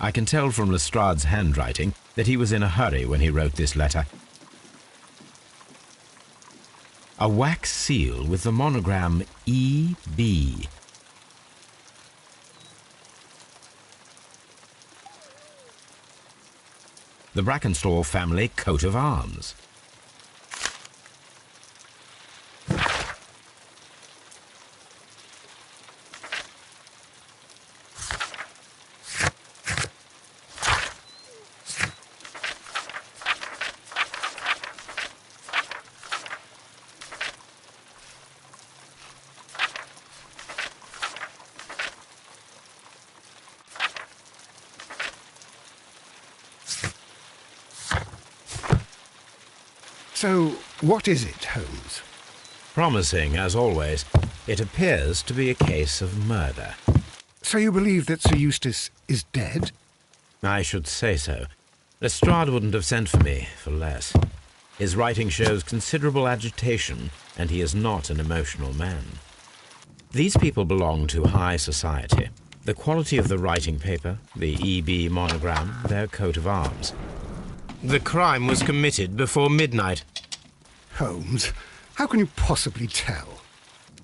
I can tell from Lestrade's handwriting that he was in a hurry when he wrote this letter. A wax seal with the monogram E.B. The Brackenstall family coat of arms. So, what is it, Holmes? Promising, as always. It appears to be a case of murder. So you believe that Sir Eustace is dead? I should say so. Lestrade wouldn't have sent for me for less. His writing shows considerable agitation, and he is not an emotional man. These people belong to high society. The quality of the writing paper, the E.B. monogram, their coat of arms. The crime was committed before midnight. Holmes, how can you possibly tell?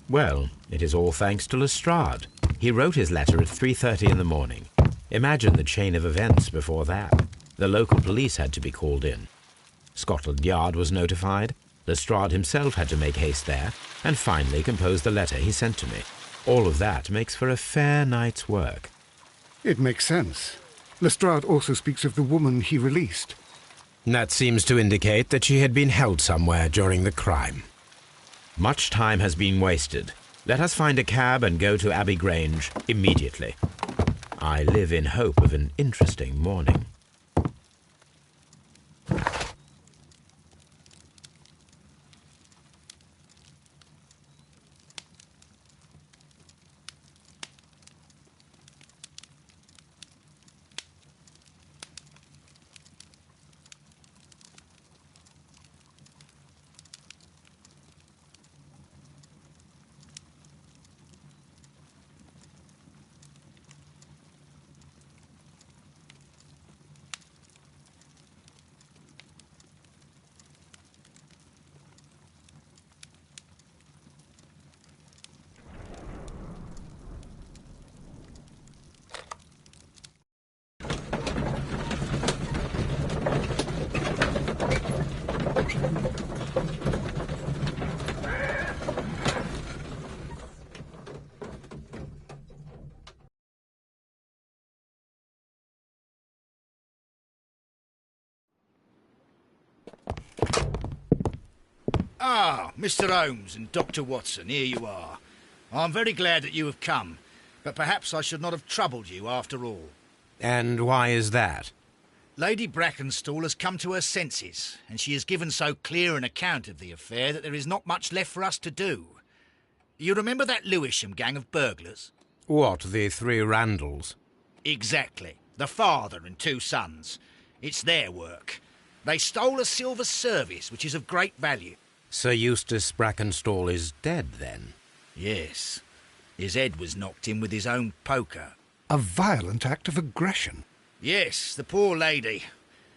Well, it is all thanks to Lestrade. He wrote his letter at 3:30 in the morning. Imagine the chain of events before that. The local police had to be called in. Scotland Yard was notified. Lestrade himself had to make haste there, and finally compose the letter he sent to me. All of that makes for a fair night's work. It makes sense. Lestrade also speaks of the woman he released. That seems to indicate that she had been held somewhere during the crime. Much time has been wasted. Let us find a cab and go to Abbey Grange immediately. I live in hope of an interesting morning. Ah, Mr. Holmes and Dr. Watson, here you are. I'm very glad that you have come, but perhaps I should not have troubled you after all. And why is that? Lady Brackenstall has come to her senses, and she has given so clear an account of the affair that there is not much left for us to do. You remember that Lewisham gang of burglars? What, the three Randalls? Exactly. The father and two sons. It's their work. They stole a silver service, which is of great value. Sir Eustace Brackenstall is dead, then? Yes. His head was knocked in with his own poker. A violent act of aggression. Yes, the poor lady.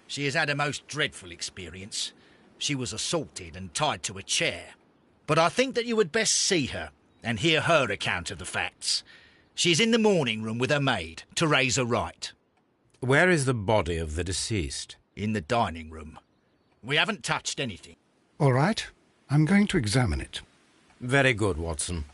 She has had a most dreadful experience. She was assaulted and tied to a chair. But I think that you would best see her and hear her account of the facts. She's in the morning room with her maid to raise her right. Where is the body of the deceased? In the dining room. We haven't touched anything. All right, I'm going to examine it. Very good, Watson.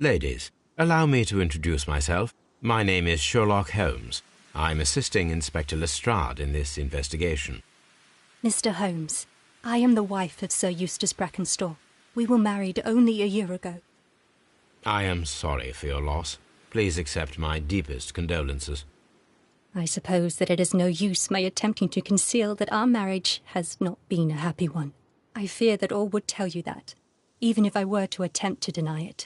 Ladies, allow me to introduce myself. My name is Sherlock Holmes. I'm assisting Inspector Lestrade in this investigation. Mr. Holmes, I am the wife of Sir Eustace Brackenstall. We were married only a year ago. I am sorry for your loss. Please accept my deepest condolences. I suppose that it is no use my attempting to conceal that our marriage has not been a happy one. I fear that all would tell you that, even if I were to attempt to deny it.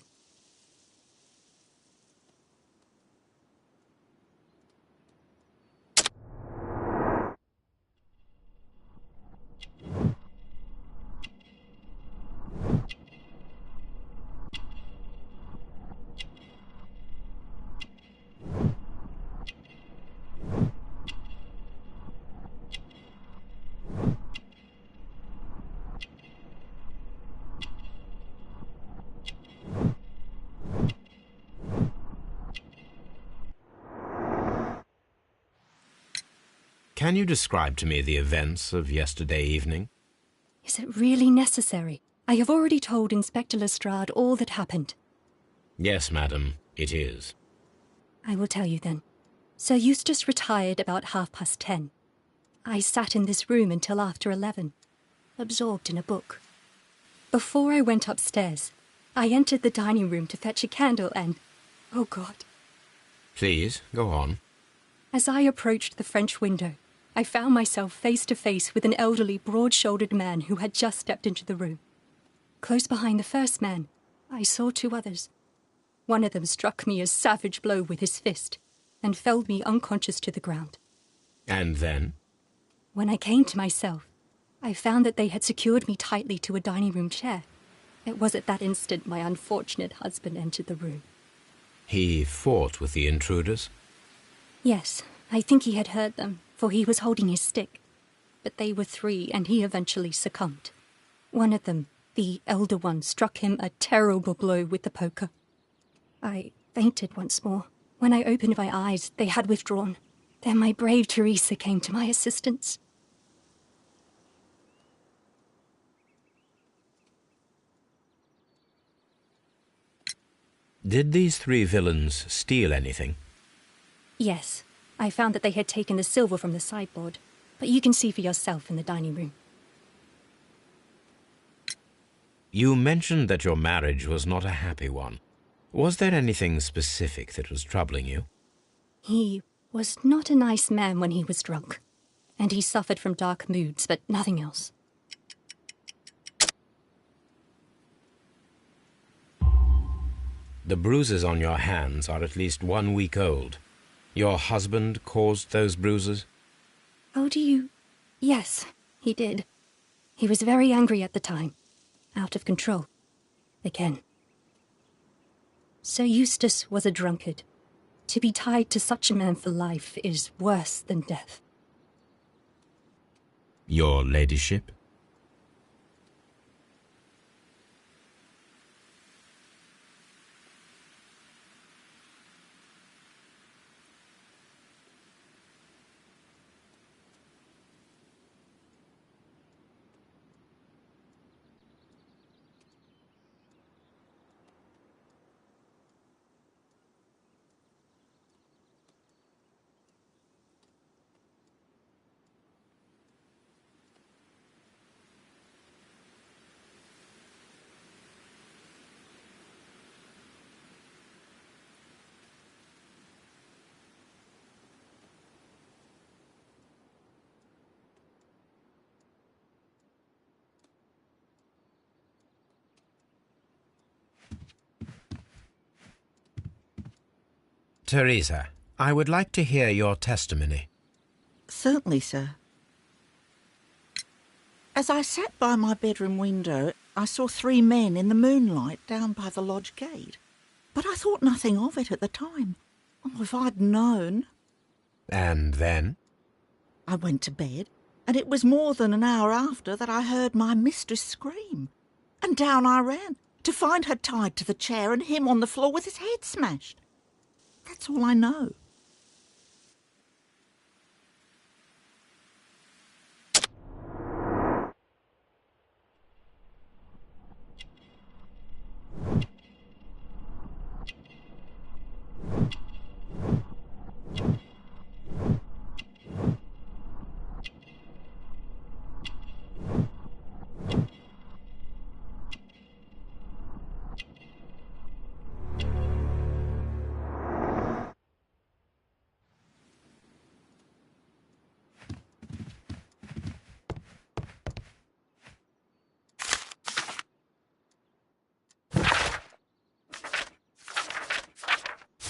Can you describe to me the events of yesterday evening? Is it really necessary? I have already told Inspector Lestrade all that happened. Yes, madam, it is. I will tell you then. Sir Eustace retired about 10:30. I sat in this room until after 11, absorbed in a book. Before I went upstairs, I entered the dining room to fetch a candle and... oh God. Please, go on. As I approached the French window, I found myself face to face with an elderly, broad-shouldered man who had just stepped into the room. Close behind the first man, I saw two others. One of them struck me a savage blow with his fist and felled me unconscious to the ground. And then? When I came to myself, I found that they had secured me tightly to a dining room chair. It was at that instant my unfortunate husband entered the room. He fought with the intruders? Yes, I think he had heard them, for he was holding his stick. But they were three, and he eventually succumbed. One of them, the elder one, struck him a terrible blow with the poker. I fainted once more. When I opened my eyes, they had withdrawn. Then my brave Teresa came to my assistance. Did these three villains steal anything? Yes, I found that they had taken the silver from the sideboard, but you can see for yourself in the dining room. You mentioned that your marriage was not a happy one. Was there anything specific that was troubling you? He was not a nice man when he was drunk, and he suffered from dark moods, but nothing else. The bruises on your hands are at least 1 week old. Your husband caused those bruises? Oh, do you... Yes, he did. He was very angry at the time. Out of control. Again. Sir Eustace was a drunkard. To be tied to such a man for life is worse than death. Your ladyship? Teresa, I would like to hear your testimony. Certainly, sir. As I sat by my bedroom window, I saw three men in the moonlight down by the lodge gate. But I thought nothing of it at the time. Oh, if I'd known. And then? I went to bed, and it was more than an hour after that I heard my mistress scream. And down I ran, to find her tied to the chair and him on the floor with his head smashed. That's all I know.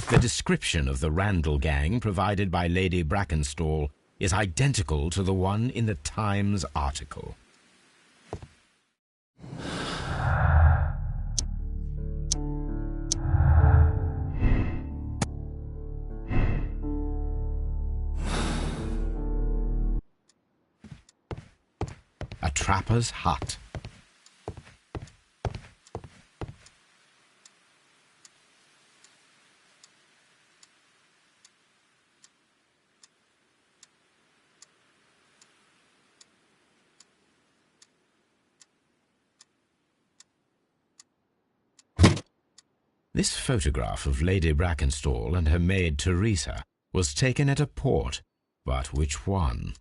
The description of the Randall gang provided by Lady Brackenstall is identical to the one in the Times article. A trapper's hut. This photograph of Lady Brackenstall and her maid Teresa was taken at a port, but which one?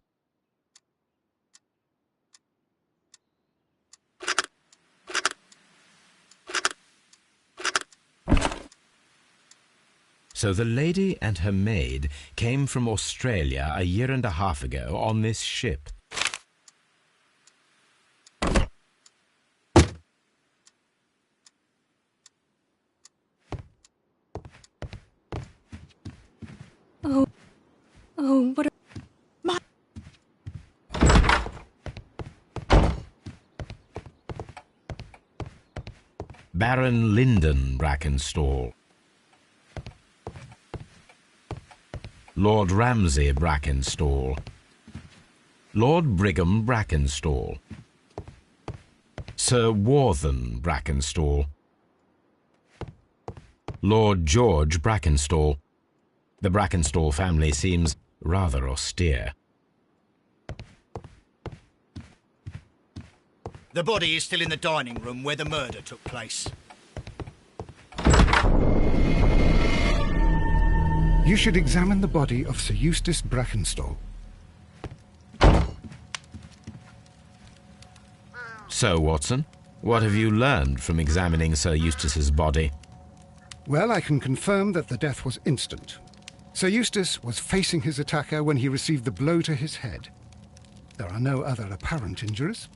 So the lady and her maid came from Australia a year and a half ago on this ship. Oh, what a... Baron Lyndon Brackenstall, Lord Ramsay Brackenstall, Lord Brigham Brackenstall, Sir Warthen Brackenstall, Lord George Brackenstall. The Brackenstall family seems rather austere. The body is still in the dining room where the murder took place. You should examine the body of Sir Eustace Brackenstall. So, Watson, what have you learned from examining Sir Eustace's body? Well, I can confirm that the death was instant. Sir Eustace was facing his attacker when he received the blow to his head. There are no other apparent injuries.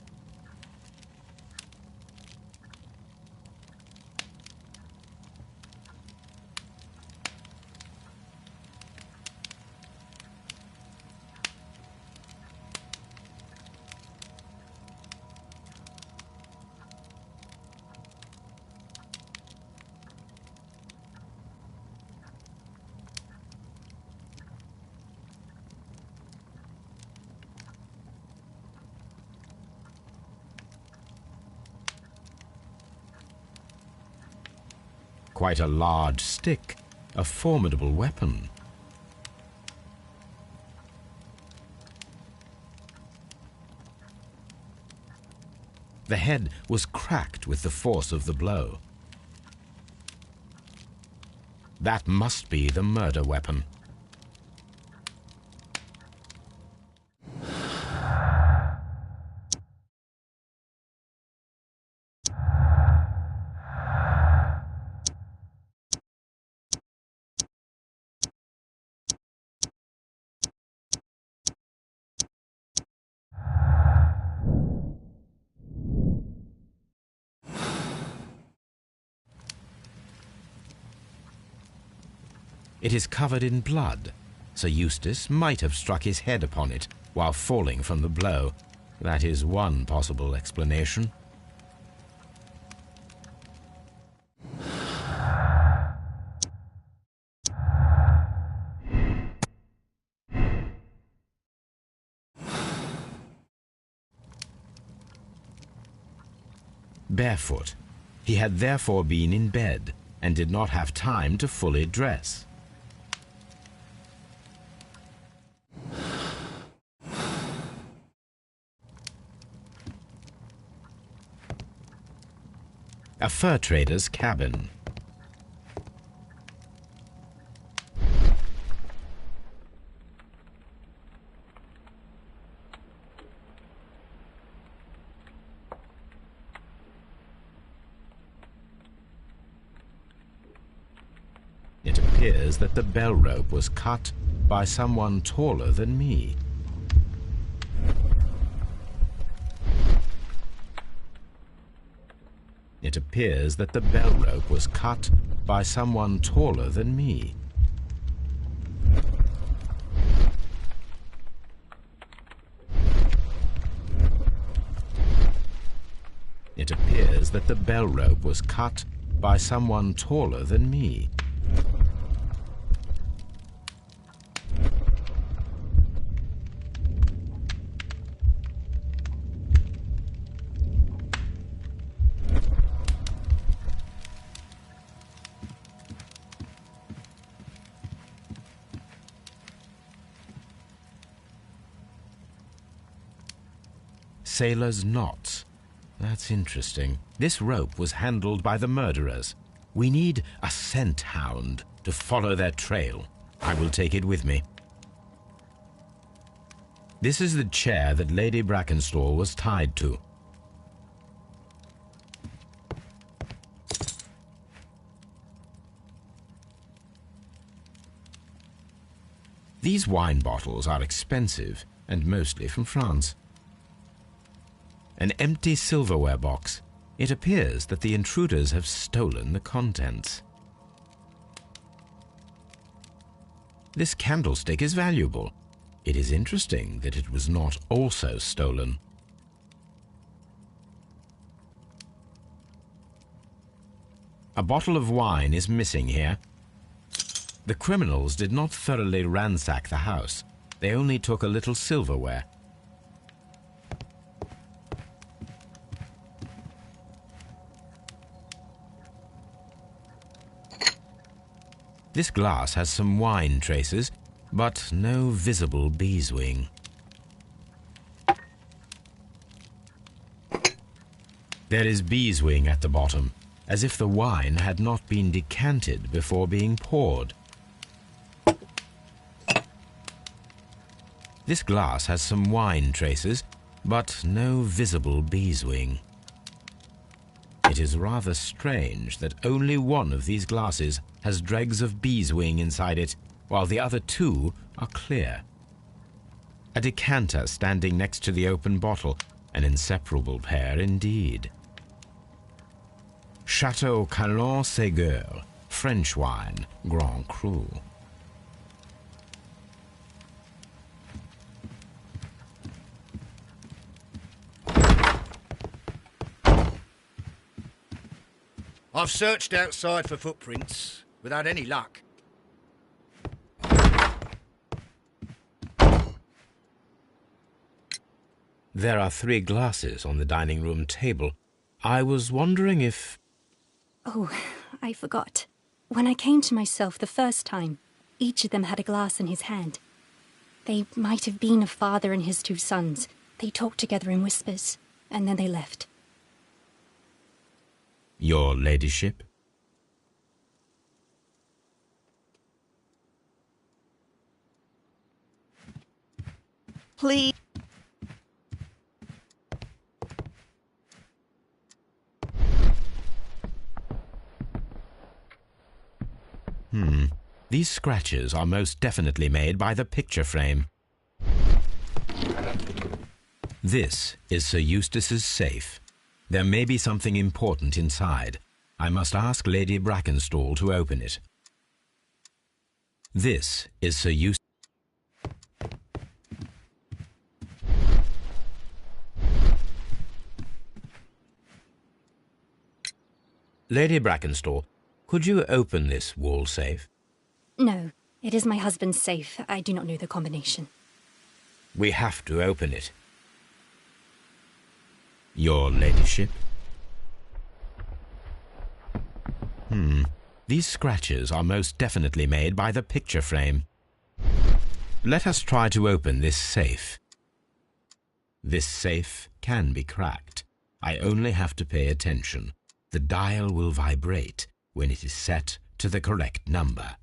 Quite a large stick, a formidable weapon. The head was cracked with the force of the blow. That must be the murder weapon. It is covered in blood. Sir Eustace might have struck his head upon it while falling from the blow. That is one possible explanation. Barefoot. He had therefore been in bed and did not have time to fully dress. A fur trader's cabin. It appears that the bell rope was cut by someone taller than me. It appears that the bell rope was cut by someone taller than me. that the bell rope was cut by someone taller than me. Sailor's knots. That's interesting. This rope was handled by the murderers. We need a scent hound to follow their trail. I will take it with me. This is the chair that Lady Brackenstall was tied to. These wine bottles are expensive and mostly from France. An empty silverware box. It appears that the intruders have stolen the contents. This candlestick is valuable. It is interesting that it was not also stolen. A bottle of wine is missing here. The criminals did not thoroughly ransack the house. They only took a little silverware. This glass has some wine traces, but no visible beeswing. There is beeswing at the bottom, as if the wine had not been decanted before being poured. This glass has some wine traces, but no visible beeswing. It is rather strange that only one of these glasses has dregs of beeswing inside it, while the other two are clear. A decanter standing next to the open bottle, an inseparable pair indeed. Chateau Calon-Ségur, French wine, Grand Cru. I've searched outside for footprints without any luck. There are 3 glasses on the dining room table. I was wondering if... Oh, I forgot. When I came to myself the first time, each of them had a glass in his hand. They might have been a father and his 2 sons. They talked together in whispers, and then they left. Your ladyship? Please. These scratches are most definitely made by the picture frame. This is Sir Eustace's safe. There may be something important inside. I must ask Lady Brackenstall to open it. This is Sir Eustace. Lady Brackenstall, could you open this wall safe? No, it is my husband's safe. I do not know the combination. We have to open it. Your ladyship? These scratches are most definitely made by the picture frame. Let us try to open this safe. This safe can be cracked. I only have to pay attention. The dial will vibrate when it is set to the correct number.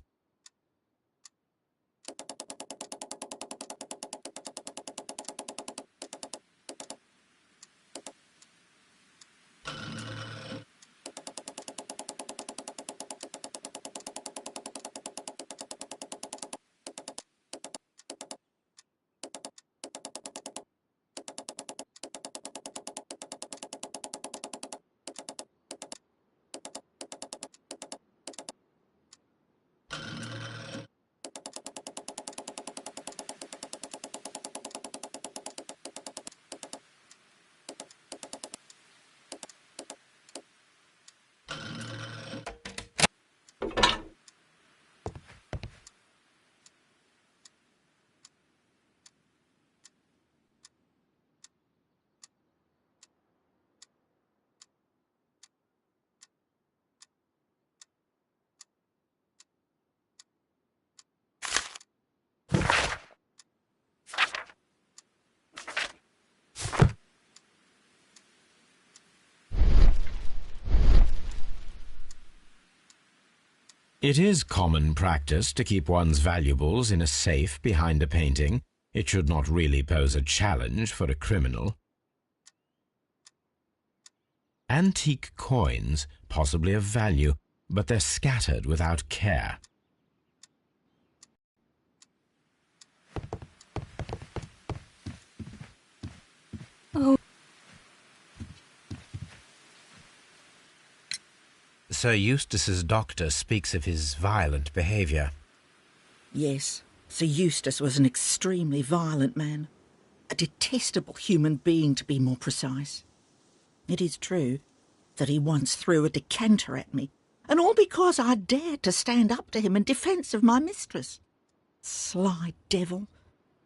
It is common practice to keep one's valuables in a safe behind a painting. It should not really pose a challenge for a criminal. Antique coins, possibly of value, but they're scattered without care. Oh. Sir Eustace's doctor speaks of his violent behaviour. Yes, Sir Eustace was an extremely violent man. A detestable human being, to be more precise. It is true that he once threw a decanter at me, and all because I dared to stand up to him in defence of my mistress. Sly devil!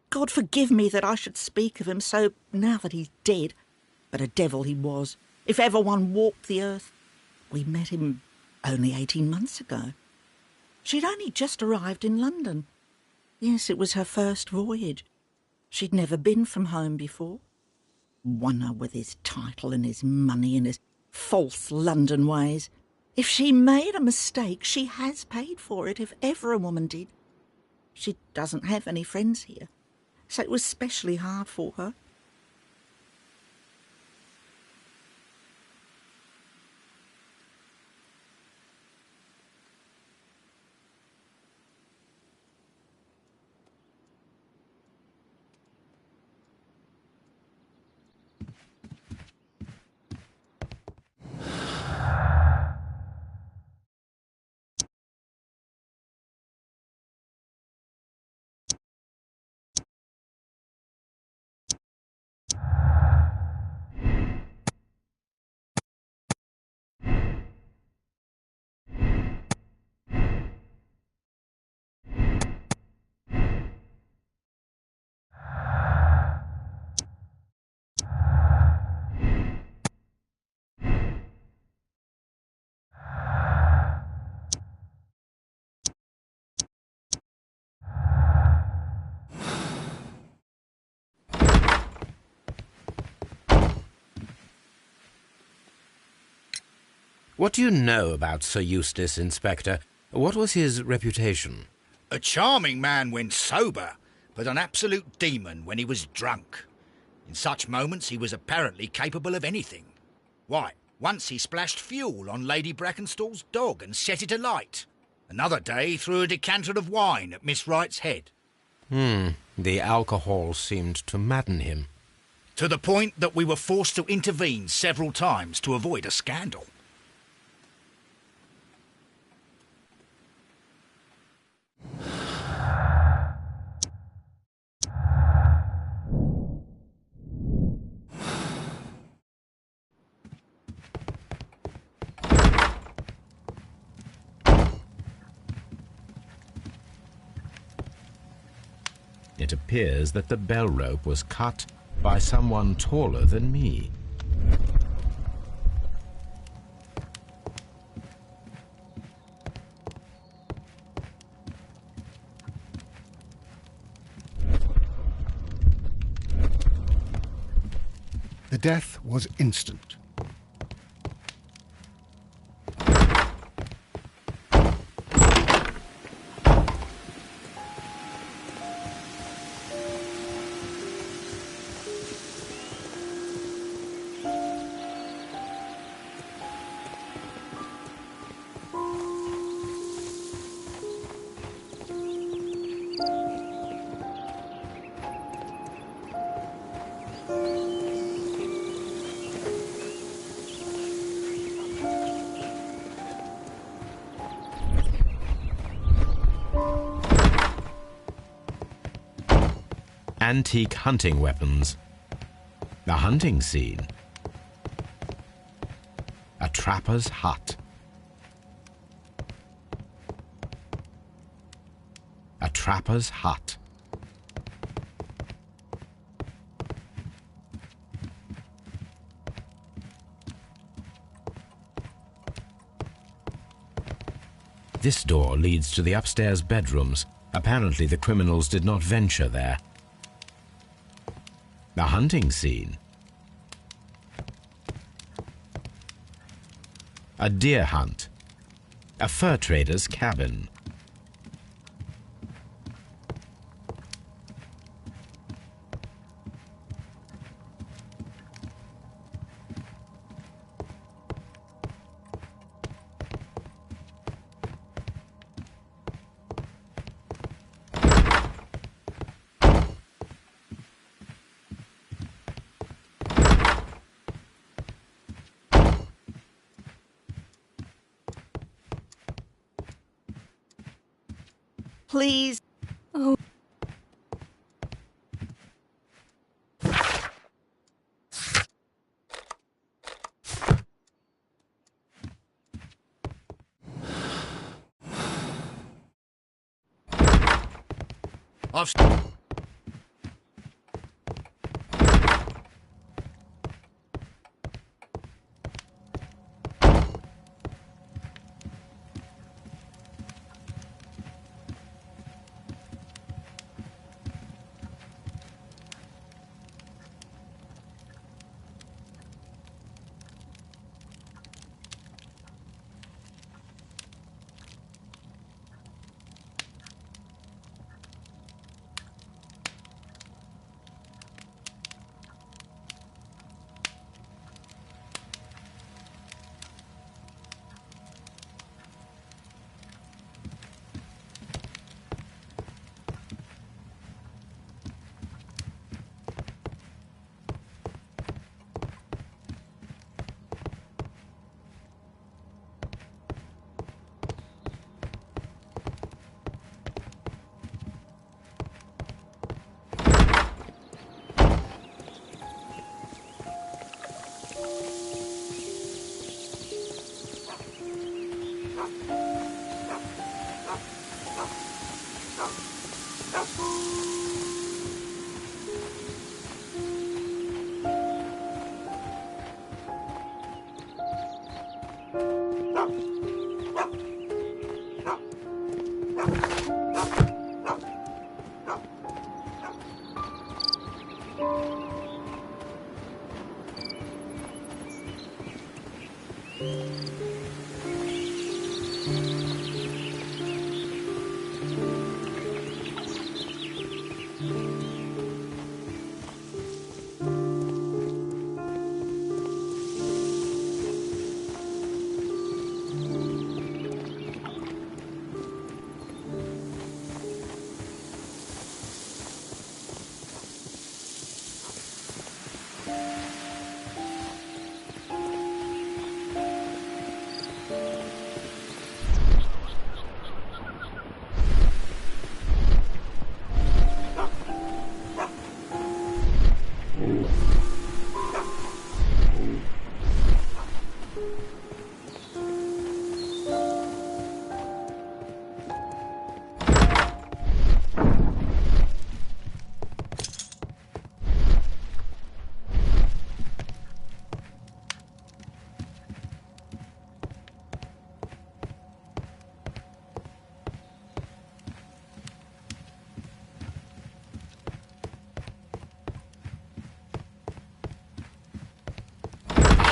God forgive me that I should speak of him so now that he's dead, but a devil he was, if ever one walked the earth. We met him only 18 months ago. She'd only just arrived in London. Yes, it was her first voyage. She'd never been from home before. Wonder with his title and his money and his false London ways. If she made a mistake, she has paid for it, if ever a woman did. She doesn't have any friends here, so it was specially hard for her. What do you know about Sir Eustace, Inspector? What was his reputation? A charming man when sober, but an absolute demon when he was drunk. In such moments he was apparently capable of anything. Why, once he splashed fuel on Lady Brackenstall's dog and set it alight. Another day he threw a decanter of wine at Miss Wright's head. The alcohol seemed to madden him. To the point that we were forced to intervene several times to avoid a scandal. It appears that the bell rope was cut by someone taller than me. The death was instant. Antique hunting weapons. The hunting scene. A trapper's hut. A trapper's hut. This door leads to the upstairs bedrooms. Apparently the criminals did not venture there. The hunting scene. A deer hunt. A fur trader's cabin. Please. Oh, I've...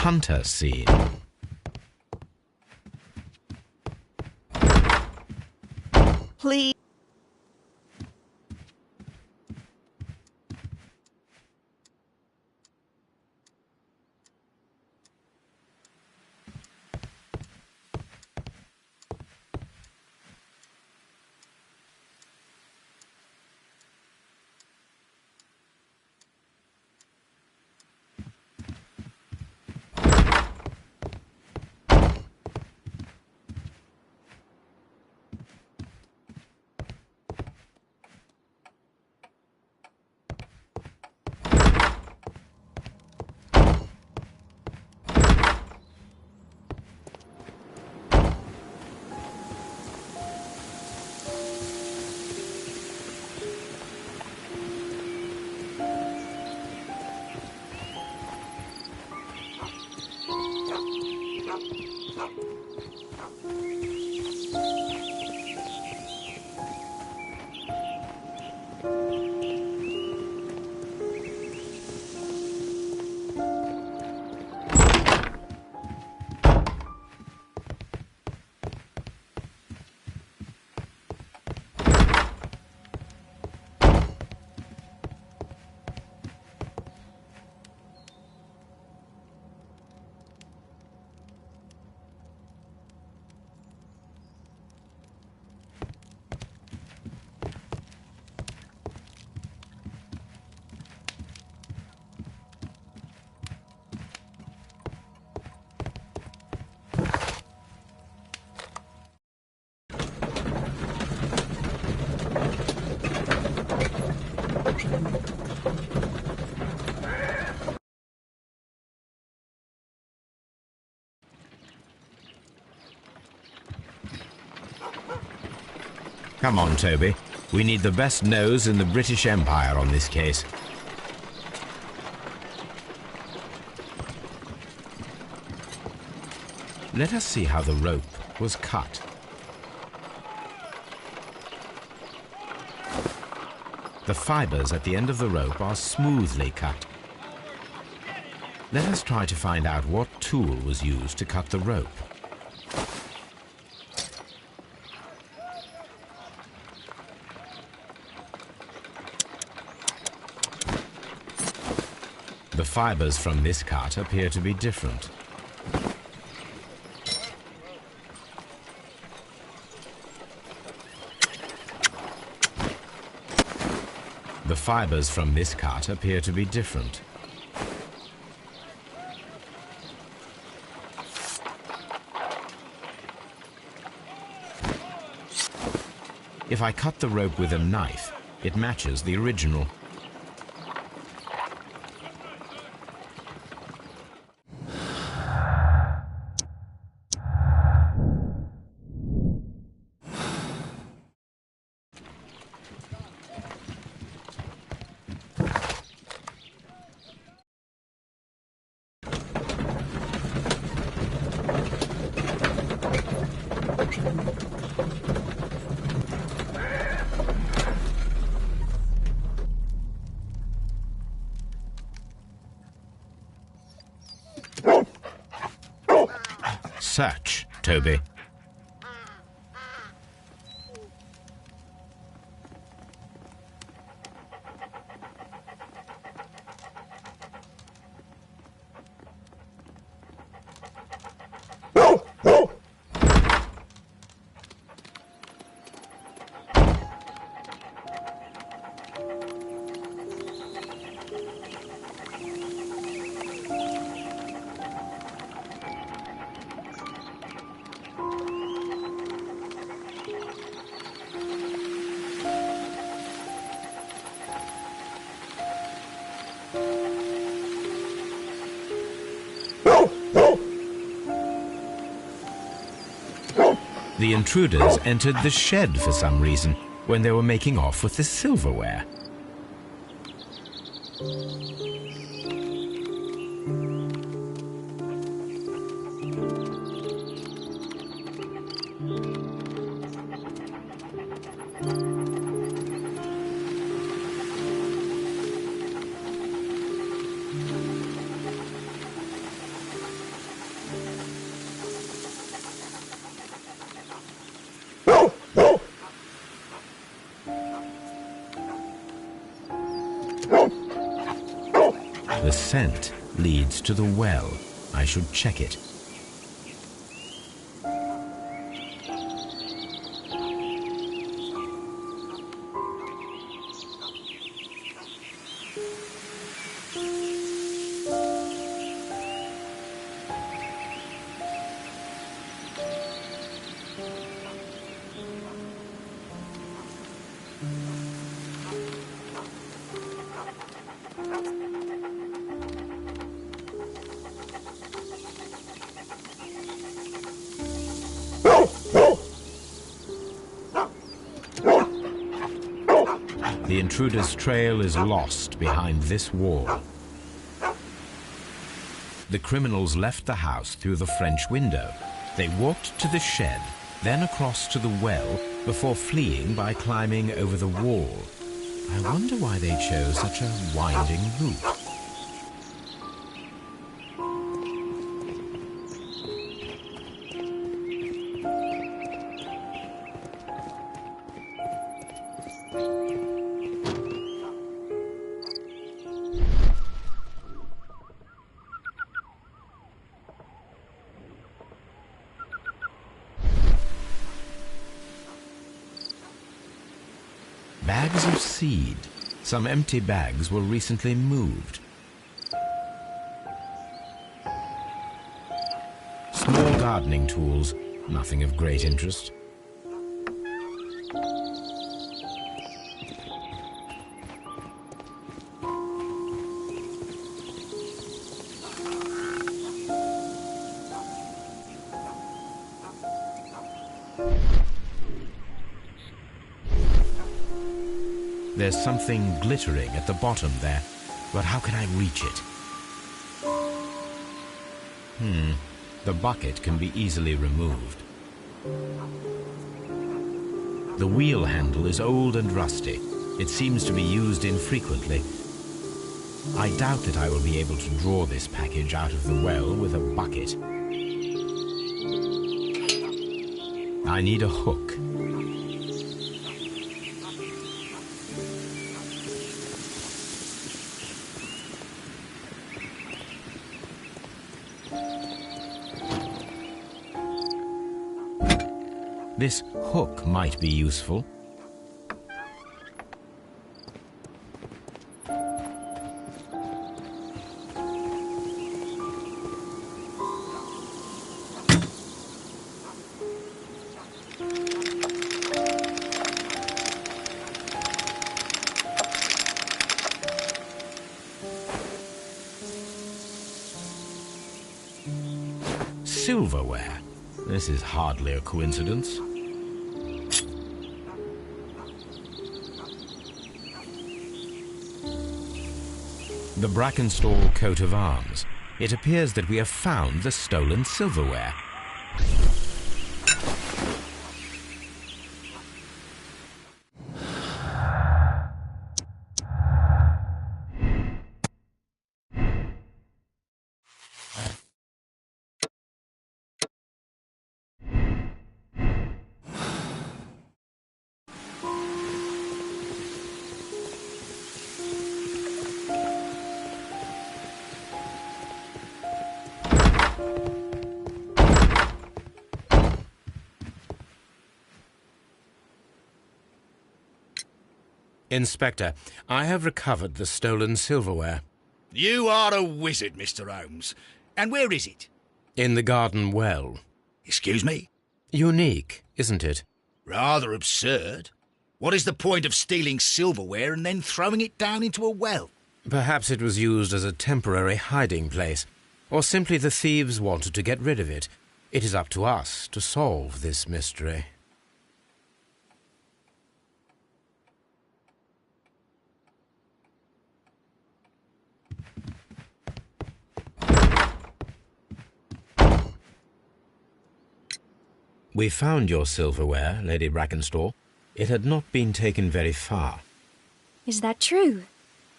Hunter scene. Please. Come on, Toby. We need the best nose in the British Empire on this case. Let us see how the rope was cut. The fibers at the end of the rope are smoothly cut. Let us try to find out what tool was used to cut the rope. The fibers from this cut appear to be different. The fibers from this cut appear to be different. If I cut the rope with a knife, it matches the original. Search, Toby. The intruders entered the shed for some reason when they were making off with the silverware. The scent leads to the well. I should check it. The intruder's trail is lost behind this wall. The criminals left the house through the French window. They walked to the shed, then across to the well, before fleeing by climbing over the wall. I wonder why they chose such a winding route. Bags of seed. Some empty bags were recently moved. Small gardening tools, nothing of great interest. There's something glittering at the bottom there, but how can I reach it? The bucket can be easily removed. The wheel handle is old and rusty. It seems to be used infrequently. I doubt that I will be able to draw this package out of the well with a bucket. I need a hook. This hook might be useful. Silverware. This is hardly a coincidence. The Brackenstall coat of arms. It appears that we have found the stolen silverware. Inspector, I have recovered the stolen silverware. You are a wizard, Mr. Holmes. And where is it? In the garden well. Excuse me? Unique, isn't it? Rather absurd. What is the point of stealing silverware and then throwing it down into a well? Perhaps it was used as a temporary hiding place, or simply the thieves wanted to get rid of it. It is up to us to solve this mystery. We found your silverware, Lady Brackenstall. It had not been taken very far. Is that true?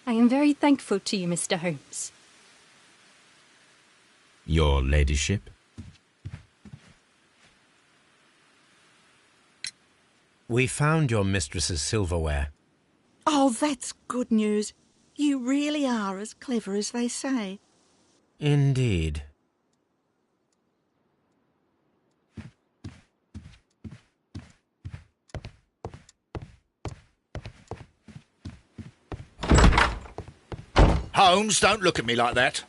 I am very thankful to you, Mr. Holmes. Your ladyship? We found your mistress's silverware. Oh, that's good news. You really are as clever as they say. Indeed. Holmes, don't look at me like that.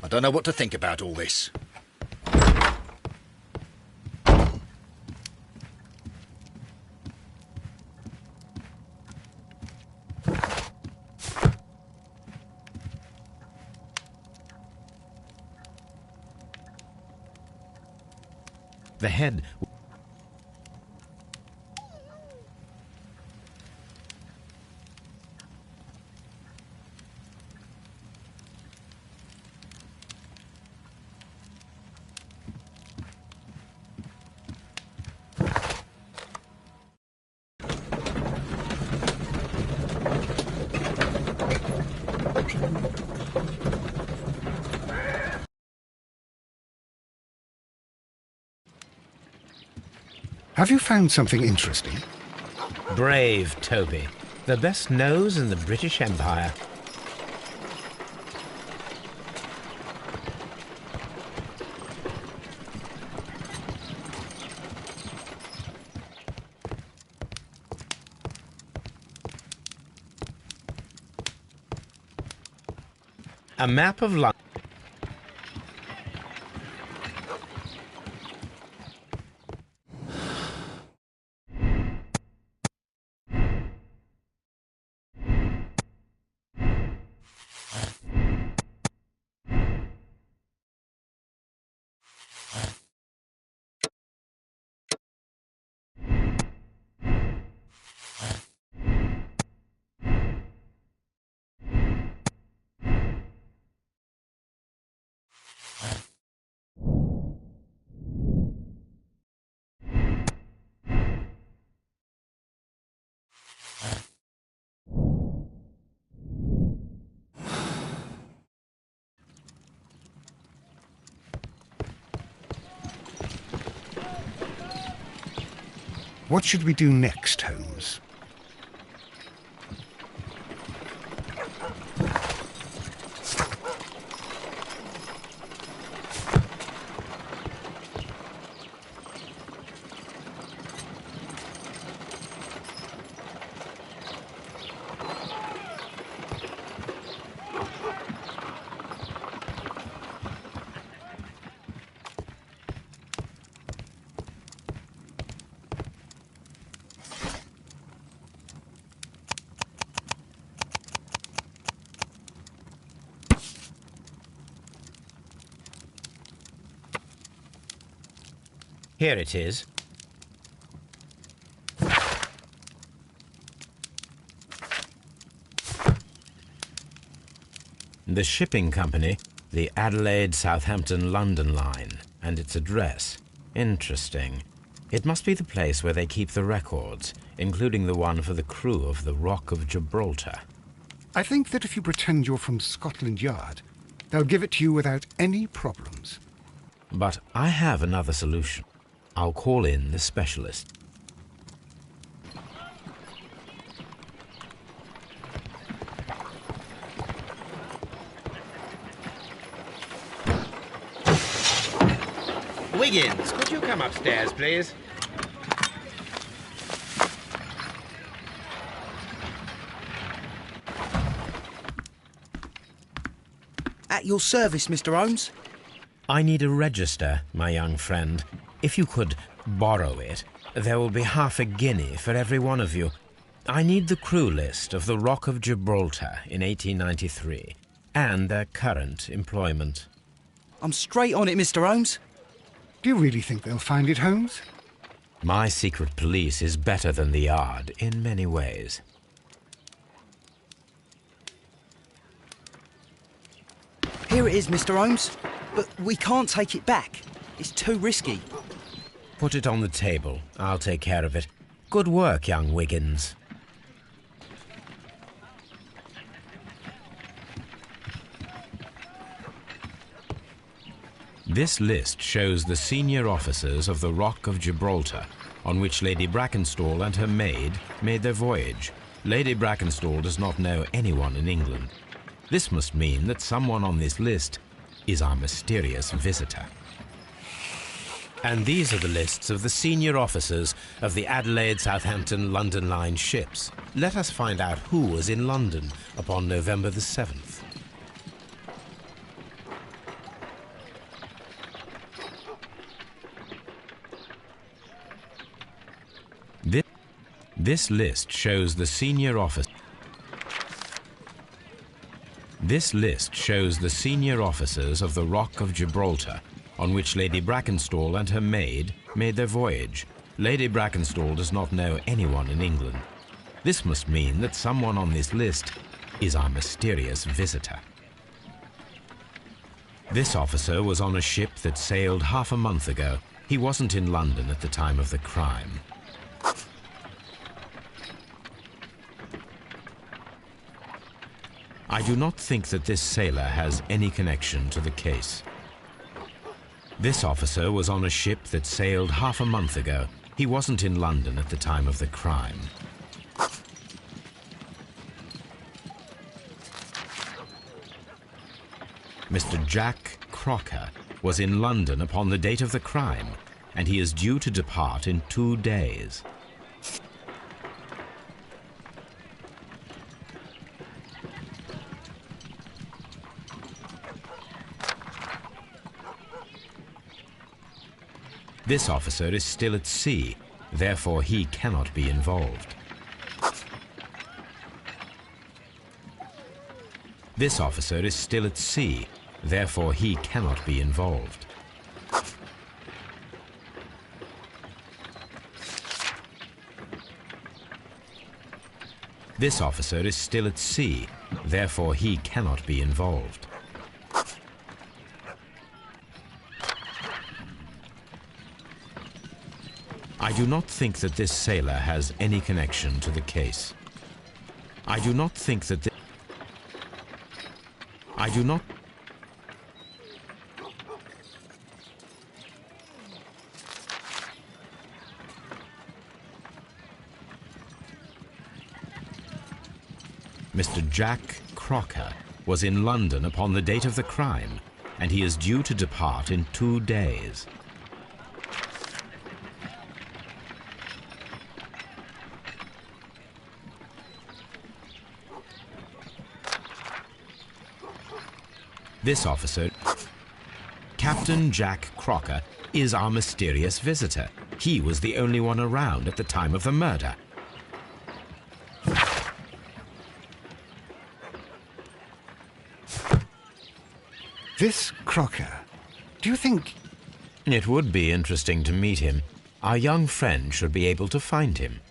I don't know what to think about all this. The head... Have you found something interesting? Brave Toby. The best nose in the British Empire. A map of London. What should we do next, Holmes? Here it is. The shipping company, the Adelaide, Southampton, London line, and its address. Interesting. It must be the place where they keep the records, including the one for the crew of the Rock of Gibraltar. I think that if you pretend you're from Scotland Yard, they'll give it to you without any problems. But I have another solution. I'll call in the specialist. Wiggins, could you come upstairs, please? At your service, Mr. Holmes. I need a register, my young friend. If you could borrow it, there will be half a guinea for every one of you. I need the crew list of the Rock of Gibraltar in 1893 and their current employment. I'm straight on it, Mr. Holmes. Do you really think they'll find it, Holmes? My secret police is better than the Yard in many ways. Here it is, Mr. Holmes. But we can't take it back. It's too risky. Put it on the table. I'll take care of it. Good work, young Wiggins. This list shows the senior officers of the Rock of Gibraltar, on which Lady Brackenstall and her maid made their voyage. Lady Brackenstall does not know anyone in England. This must mean that someone on this list is our mysterious visitor. And these are the lists of the senior officers of the Adelaide, Southampton, London line ships. Let us find out who was in London upon November the 7th. This list shows the senior officers. This list shows the senior officers of the Rock of Gibraltar, on which Lady Brackenstall and her maid made their voyage. Lady Brackenstall does not know anyone in England. This must mean that someone on this list is our mysterious visitor. This officer was on a ship that sailed half a month ago. He wasn't in London at the time of the crime. I do not think that this sailor has any connection to the case. This officer was on a ship that sailed half a month ago. He wasn't in London at the time of the crime. Mr. Jack Crocker was in London upon the date of the crime, and he is due to depart in 2 days. This officer is still at sea, therefore he cannot be involved. This officer is still at sea, therefore he cannot be involved. This officer is still at sea, therefore he cannot be involved. I do not think that this sailor has any connection to the case. I do not think that I do not. Mr. Jack Crocker, was in London upon the date of the crime, and he is due to depart in 2 days. This officer, Captain Jack Crocker, is our mysterious visitor. He was the only one around at the time of the murder. This Crocker, do you think... It would be interesting to meet him. Our young friend should be able to find him.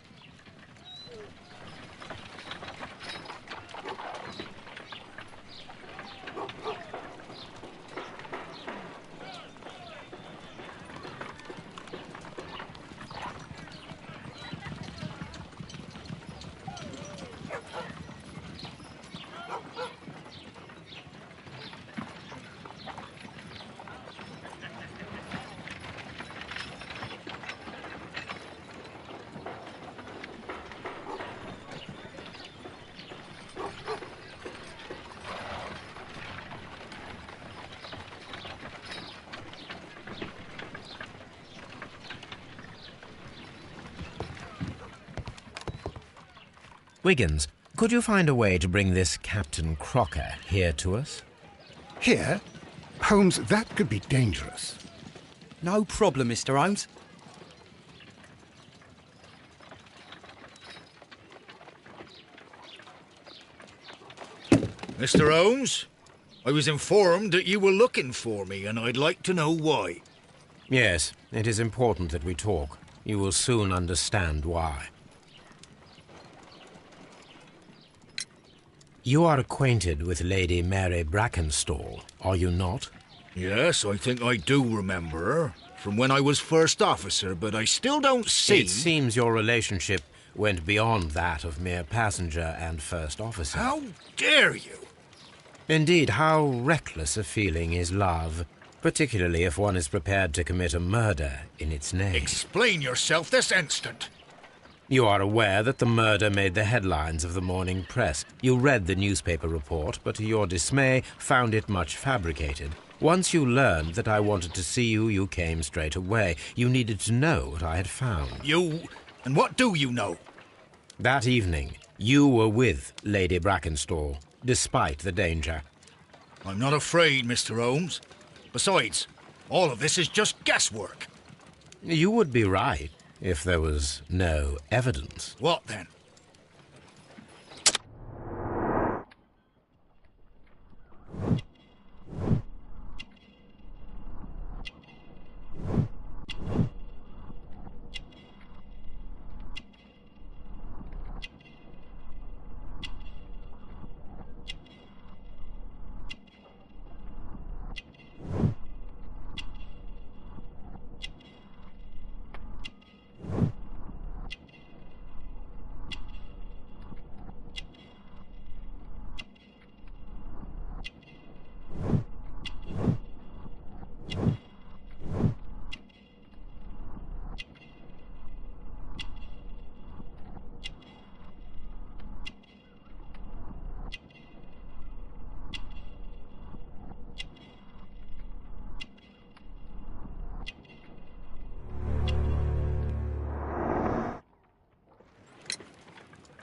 Wiggins, could you find a way to bring this Captain Crocker here to us? Here? Holmes, that could be dangerous. No problem, Mr. Holmes. Mr. Holmes, I was informed that you were looking for me, and I'd like to know why. Yes, it is important that we talk. You will soon understand why. You are acquainted with Lady Mary Brackenstall, are you not? Yes, I think I do remember her, from when I was first officer, but I still don't see... It seems your relationship went beyond that of mere passenger and first officer. How dare you? Indeed, how reckless a feeling is love, particularly if one is prepared to commit a murder in its name. Explain yourself this instant. You are aware that the murder made the headlines of the morning press. You read the newspaper report, but to your dismay, found it much fabricated. Once you learned that I wanted to see you, you came straight away. You needed to know what I had found. You... and what do you know? That evening, you were with Lady Brackenstall, despite the danger. I'm not afraid, Mr. Holmes. Besides, all of this is just guesswork. You would be right if there was no evidence. What then?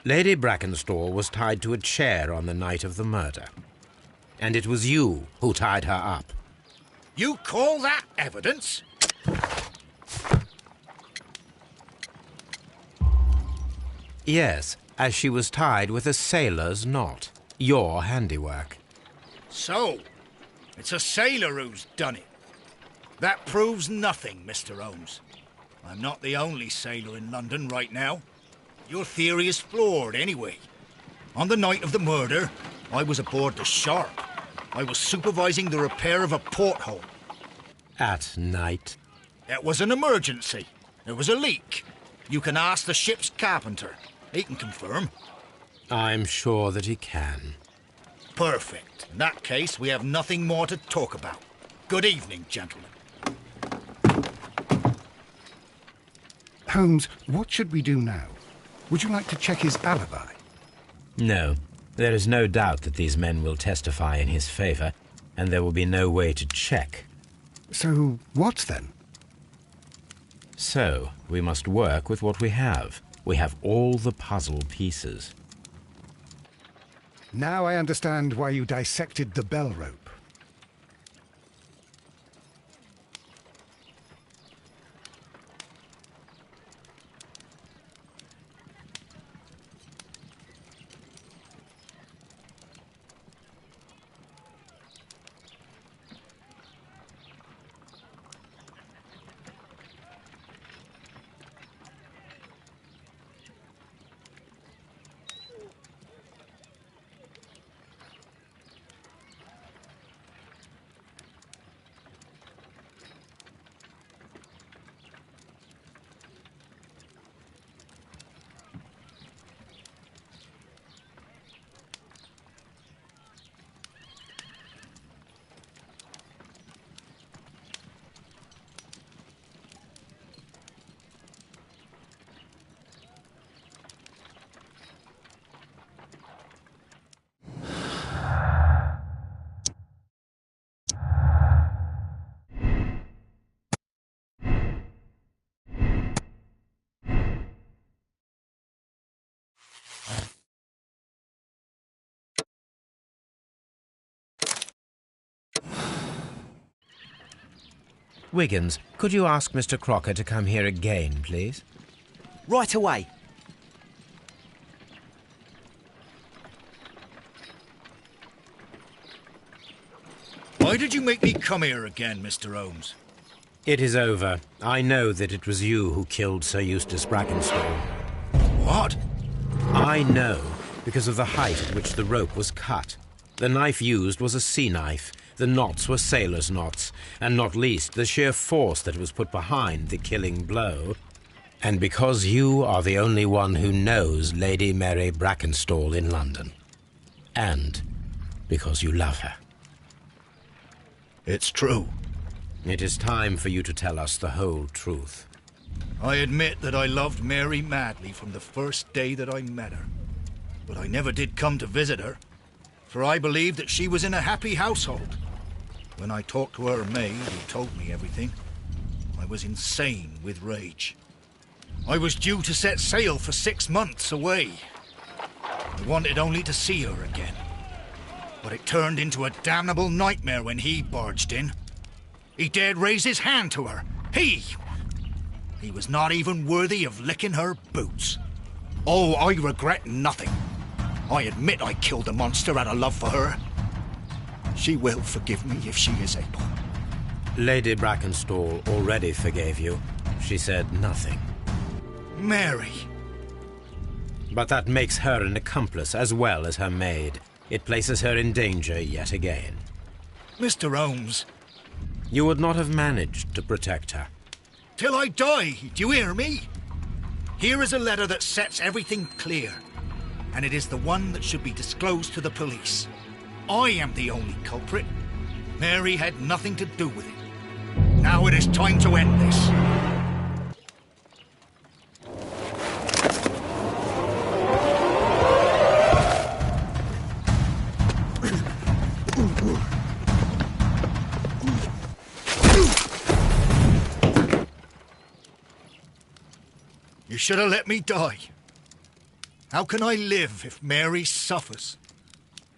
Lady Brackenstall was tied to a chair on the night of the murder. And it was you who tied her up. You call that evidence? Yes, as she was tied with a sailor's knot. Your handiwork. So, it's a sailor who's done it. That proves nothing, Mr. Holmes. I'm not the only sailor in London right now. Your theory is flawed, anyway. On the night of the murder, I was aboard the Shark. I was supervising the repair of a porthole. At night? It was an emergency. There was a leak. You can ask the ship's carpenter. He can confirm. I'm sure that he can. Perfect. In that case, we have nothing more to talk about. Good evening, gentlemen. Holmes, what should we do now? Would you like to check his alibi? No. There is no doubt that these men will testify in his favour, and there will be no way to check. So what then? So, we must work with what we have. We have all the puzzle pieces. Now I understand why you dissected the bell rope. Wiggins, could you ask Mr. Crocker to come here again, please? Right away. Why did you make me come here again, Mr. Holmes? It is over. I know that it was you who killed Sir Eustace Brackenstall. What? I know, because of the height at which the rope was cut. The knife used was a sea knife. The knots were sailor's knots, and not least the sheer force that was put behind the killing blow. And because you are the only one who knows Lady Mary Brackenstall in London. And because you love her. It's true. It is time for you to tell us the whole truth. I admit that I loved Mary madly from the first day that I met her. But I never did come to visit her, for I believed that she was in a happy household. When I talked to her maid, who told me everything, I was insane with rage. I was due to set sail for 6 months away. I wanted only to see her again. But it turned into a damnable nightmare when he barged in. He dared raise his hand to her. He was not even worthy of licking her boots. Oh, I regret nothing. I admit I killed the monster out of love for her. She will forgive me if she is able. Lady Brackenstall already forgave you. She said nothing. Mary. But that makes her an accomplice as well as her maid. It places her in danger yet again. Mr. Holmes. You would not have managed to protect her. Till I die, do you hear me? Here is a letter that sets everything clear, and it is the one that should be disclosed to the police. I am the only culprit. Mary had nothing to do with it. Now it is time to end this. You should have let me die. How can I live if Mary suffers?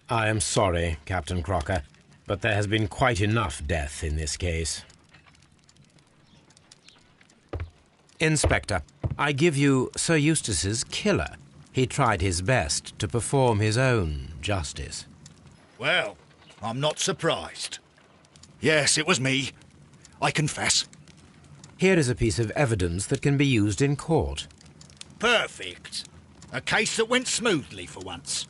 I am sorry, Captain Crocker, but there has been quite enough death in this case. Inspector, I give you Sir Eustace's killer. He tried his best to perform his own justice. Well, I'm not surprised. Yes, it was me. I confess. Here is a piece of evidence that can be used in court. Perfect. A case that went smoothly for once.